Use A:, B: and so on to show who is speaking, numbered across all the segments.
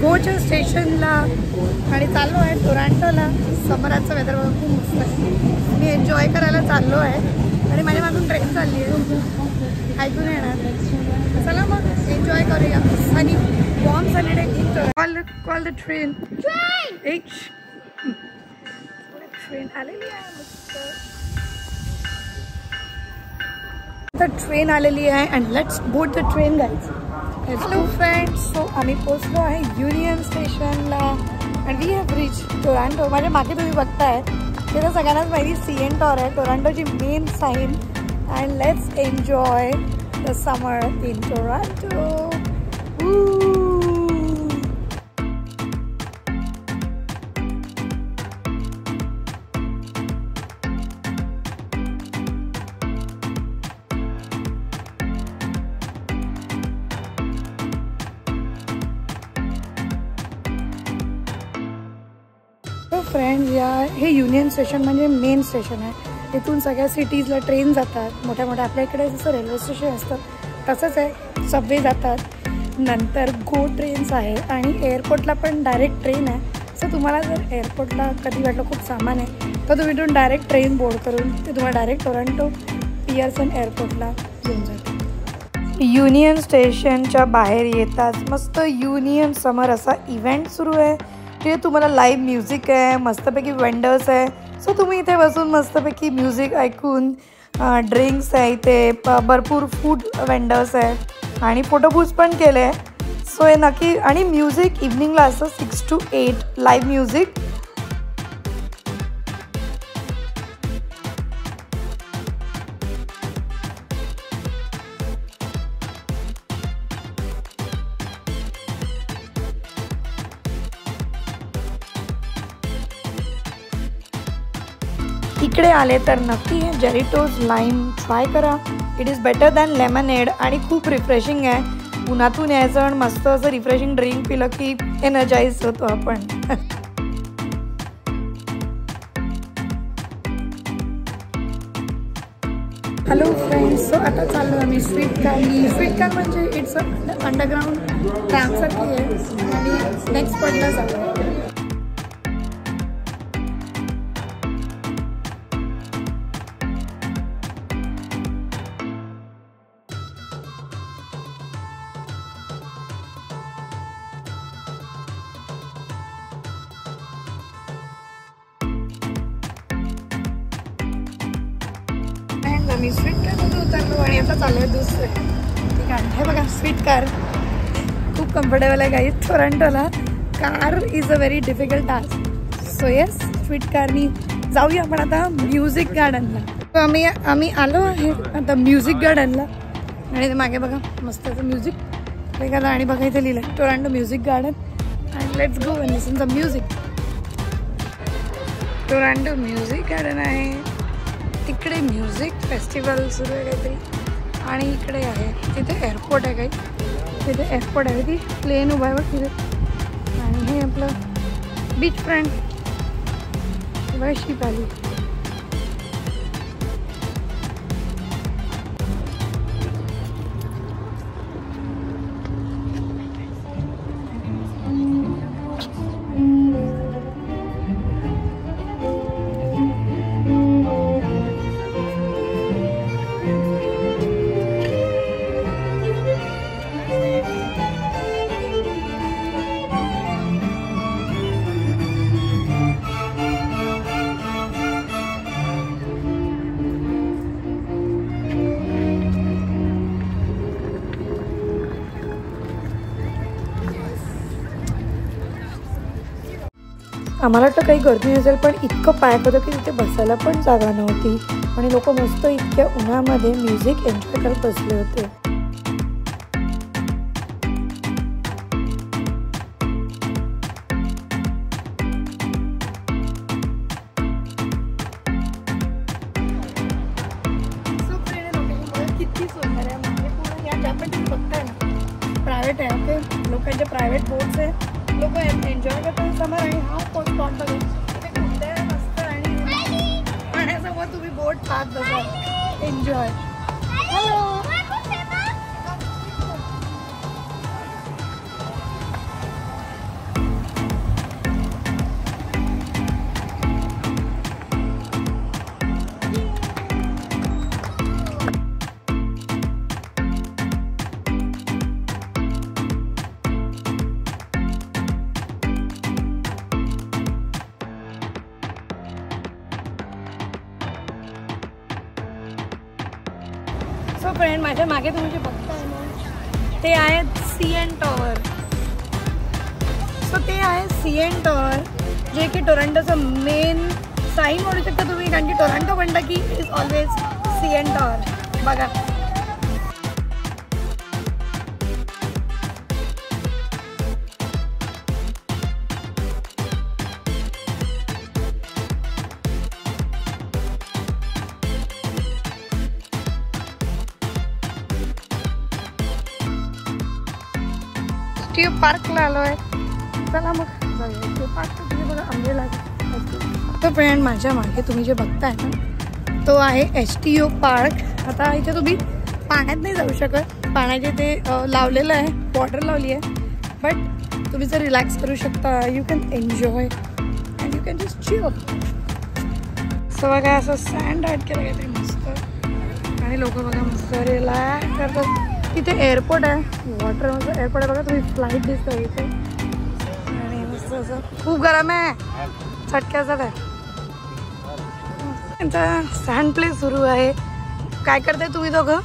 A: गोच्या स्टेशनला आणि चाललो आहे टोरंटोला. समराचं वेदर बघा खूप मस्त आहे. मी एन्जॉय करायला चाललो आहे आणि माझ्या मागून ट्रेन चालली आहे, ऐकून येणार. चला मग एन्जॉय करूया. आणि warm sunny day in Toronto. Call the train. Train आलेली आहे मस्त. द ट्रेन आलेली आहे and let's board the train guys. Hello friends, so आम्ही पोचलो आहे युनियन स्टेशनला and we have reach Toronto. माझ्या मागे तुम्ही बघताय ते तर सगळ्यांनाच माहिती CN टॉवर आहे, टोरंटोची main sign. And let's enjoy the summer in Toronto. Friends, हे युनियन स्टेशन म्हणजे मेन स्टेशन आहे. इथून सगळ्या सिटीजला ट्रेन जातात. मोठ्या मोठ्या आपल्या इकडे जसं रेल्वे स्टेशन असतं तसंच आहे. सबवे जातात, नंतर गो ट्रेन्स आहे आणि एअरपोर्टला पण डायरेक्ट ट्रेन आहे. सो तुम्हाला जर एअरपोर्टला कधी वाटलं खूप सामान आहे तर तुम्ही इथून डायरेक्ट ट्रेन बोर्ड करून ते तुम्हाला डायरेक्ट टोरंटो पियर्सन एअरपोर्टला घेऊन जातात. युनियन स्टेशनच्या बाहेर येताच मस्त युनियन समर असा इव्हेंट सुरू आहे. तिथे तुम्हाला लाईव्ह म्युझिक आहे, मस्तपैकी वेंडर्स आहे. सो तुम्ही इथे बसून मस्तपैकी म्युझिक ऐकून, ड्रिंक्स आहे इथे, भरपूर फूड वेंडर्स आहे आणि फोटोबूथ्स पण केले आहे. सो हे नक्की. आणि म्युझिक इव्हनिंगला असं 6 to 8 लाईव्ह म्युझिक. इकडे आले तर नक्की जेरिटोज लाईम ट्राय करा. It is better than lemonade आणि खूप रिफ्रेशिंग आहे. उन्हातून यायचं आणि मस्त असं रिफ्रेशिंग ड्रिंक पिलं की एनर्जाइज होतो आपण. हॅलो फ्रेंड्स, सो आता चाललो आम्ही स्वीट कार म्हणजे इट्स अंडरग्राउंड ट्रॅमसारखी आहे आणि नेक्स्ट पॉईंटला जातो. मी स्वीट कारमध्ये उतरलो आणि आता चालू आहे दुसरे. ठीक आहे, हे बघा स्वीट कार खूप कम्फर्टेबल आहे काही. टोरंटोला car is a very difficult task. So yes, sweet कारनी जाऊया आपण आता म्युझिक गार्डनला. आम्ही आलो आहे आता म्युझिक गार्डनला आणि ते मागे बघा मस्त असं म्युझिक वेगळं. आणि बघा इथे लिहिलं आहे Toronto music garden. And let's go and listen the music. Toronto music garden आहे. तिकडे म्युझिक फेस्टिवल सुरू आहे काहीतरी आणि इकडे आहे तिथे एअरपोर्ट आहे काही. तिथे एअरपोर्ट आहे, ती प्लेन उभा आहे बघ तिथे. आणि हे आपलं बीच फ्रंट शिप आली. आम्हाला वाटतं काही गर्दी नसेल पण इतकं पॅक होतं की तिथे बसायला पण जागा नव्हती आणि लोक मस्त इतक्या उन्हामध्ये म्युझिक एन्जॉय करत बसले होते. किती सुंदर आहे म्हणजे पूर्ण या ज्या पण तुम्ही बघताय ना प्रायव्हेट आहे. ओके, लोकांचे प्रायव्हेट बोट्स आहे. लोक एन्जॉय करतात समर. आणि हा स्पॉट बघा तिथे कुठे मस्त आणि पाण्यासोबत तुम्ही बोट पाहत बघा एन्जॉय. हॅलो, सो फ्रेंड, माझ्या मागे तुम्ही जे बघताय ना ते आहेत CN टॉवर. सो ते आहे CN टॉवर, जे की टोरंटोचं मेन साईन म्हणू शकता तुम्ही, कारण की टोरंटो म्हणता की इज ऑलवेज CN टॉवर. बघा एसटीओ पार्कला आलो आहे. चला मग एसटीओ पार्क तुम्ही बघा अंबरेला. तो फ्रेंड, माझ्या मागे तुम्ही जे बघताय ना तो आहे एसटीओ पार्क. आता इथे तुम्ही पाण्यात नाही जाऊ शकत, पाण्याचे ते लावलेलं आहे, वॉटर लावली आहे, बट तुम्ही जर रिलॅक्स करू शकता. You can enjoy and you can just chill. So बघा असं सँड ॲड केलं काहीतरी मस्त, आणि लोक बघा मस्त रिलॅक्स करतात. इथे एअरपोर्ट आहे, वॉटरचं एअरपोर्ट आहे बघा. तुम्ही फ्लाईट दिसतं इथे, आणि मस्त असं खूप गरम आहे, चटक्याचं आहे. त्यांचा सँड प्ले सुरू आहे. काय करताय तुम्ही दोघं?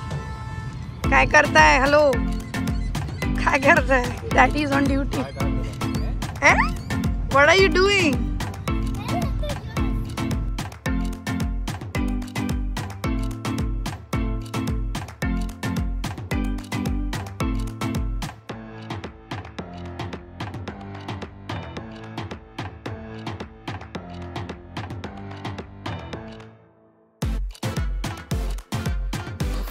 A: काय करताय? हॅलो, काय करताय? That is on duty. What are you doing?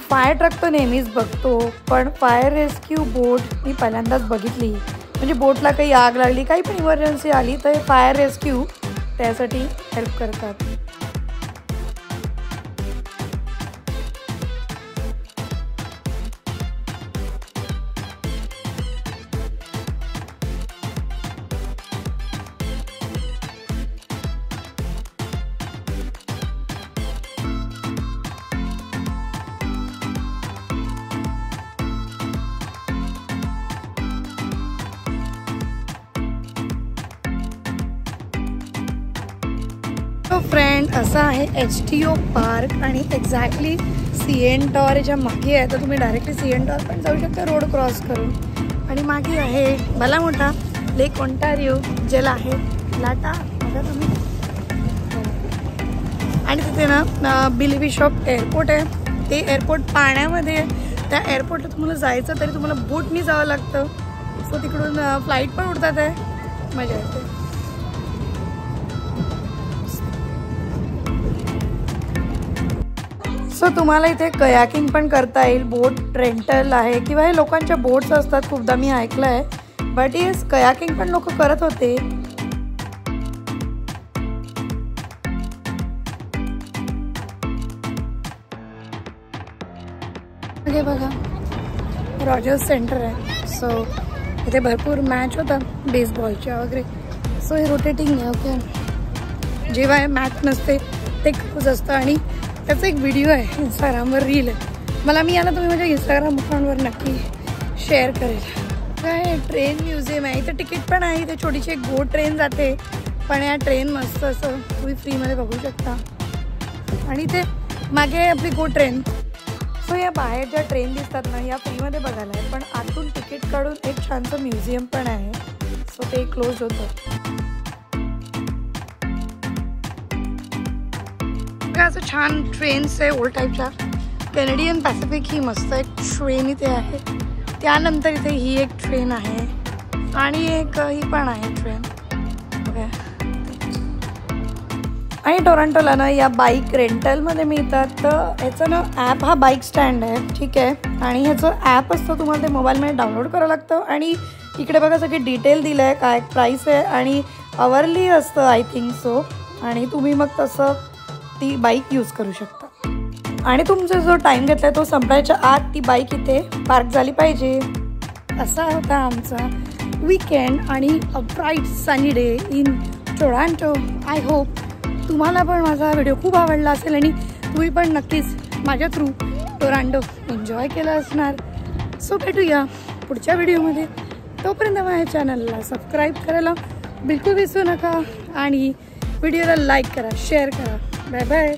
A: Fire truck तो नेहमीच बघतो, पण फायर रेस्क्यू बोट मी पहिल्यांदाच बघितली. म्हणजे बोटला काही आग लागली, काही पण इमर्जन्सी आली तर फायर रेस्क्यू त्यासाठी हेल्प करतात. तो फ्रेंड, असा आहे एसटीओ पार्क, आणि एक्झॅक्टली CN टॉवरच्या मागे आहे. तर तुम्ही डायरेक्टली CN टॉवर पण जाऊ शकता रोड क्रॉस करून. आणि मागे आहे भला मोठा लेक ओंटारिओ, ज्याला आहे लाटा बघा तुम्ही. आणि तिथे ना बिली बिशॉप एअरपोर्ट आहे. ते एअरपोर्ट पाण्यामध्ये, त्या एअरपोर्टला तुम्हाला जायचं तरी तुम्हाला बोटनी जावं लागतं. सो तिकडून फ्लाईट पण उडतात आहे, मजा येते. सो तुम्हाला इथे कयाकिंग पण करता येईल. बोट रेंटल आहे, किंवा हे लोकांच्या बोट्स असतात, खूपदा मी ऐकलं आहे. बट येस, कयाकिंग पण लोक करत होते. हे बघा रॉजर्स सेंटर आहे. सो इथे भरपूर मॅच होतात बेसबॉलच्या वगैरे. सो हे रोटेटिंग आहे. ओके, जेव्हा हे मॅच नसते ते खूपच असतं. आणि त्याचा एक व्हिडिओ आहे इंस्टाग्रामवर, रील आहे. मला मी याला तुम्ही माझ्या इंस्टाग्राम अकाउंटवर नक्की शेअर करेल. काय ट्रेन म्युझियम आहे. इथे तिकीट पण आहे. इथे छोटीशी एक बोट ट्रेन जाते, पण या ट्रेन मस्त असं तुम्ही फ्रीमध्ये बघू शकता. आणि इथे मागे आहे आपली गो ट्रेन. सो या बाहेर ज्या ट्रेन दिसतात ना, या फ्रीमध्ये बघायला आहे, पण आतून तिकीट काढून एक छानसं म्युझियम पण आहे. सो ते क्लोज होतं. असं छान ट्रेन्स आहे ओल्ड टाईपच्या. कॅनेडियन पॅसिफिक ही मस्त एक ट्रेन इथे आहे. त्यानंतर इथे ही एक ट्रेन आहे, आणि एक ही पण आहे ट्रेन. आणि टोरंटोला ना या बाईक रेंटलमध्ये मिळतात. तर ह्याचं ना ॲप, हा बाईक स्टँड आहे, ठीक आहे. आणि ह्याचं ॲप असतं, तुम्हाला ते मोबाईलमध्ये डाउनलोड करावं लागतं. आणि इकडे बघा सगळे डिटेल दिलं आहे, काय प्राईस आहे, आणि अवरली असतं आय थिंक सो. आणि तुम्ही मग तसं ती बाईक यूज करू शकता. आणि तुमचा जो टाईम घेतला तो संपण्याच्या आत ती बाईक इथे पार्क झाली पाहिजे. असा होता आमचा वीकेंड आणि a bright Sunny day in Toronto. I hope तुम्हाला पण माझा व्हिडिओ खूप आवडला असेल, आणि तुम्ही पण नक्कीच माझ्या थ्रू टोरंटो एन्जॉय केलं असणार. सो भेटूया पुढच्या व्हिडिओमध्ये. तोपर्यंत माझ्या चॅनलला सबस्क्राईब करायला बिलकुल विसरू नका, आणि व्हिडिओला लाईक करा, शेअर करा. Bye bye.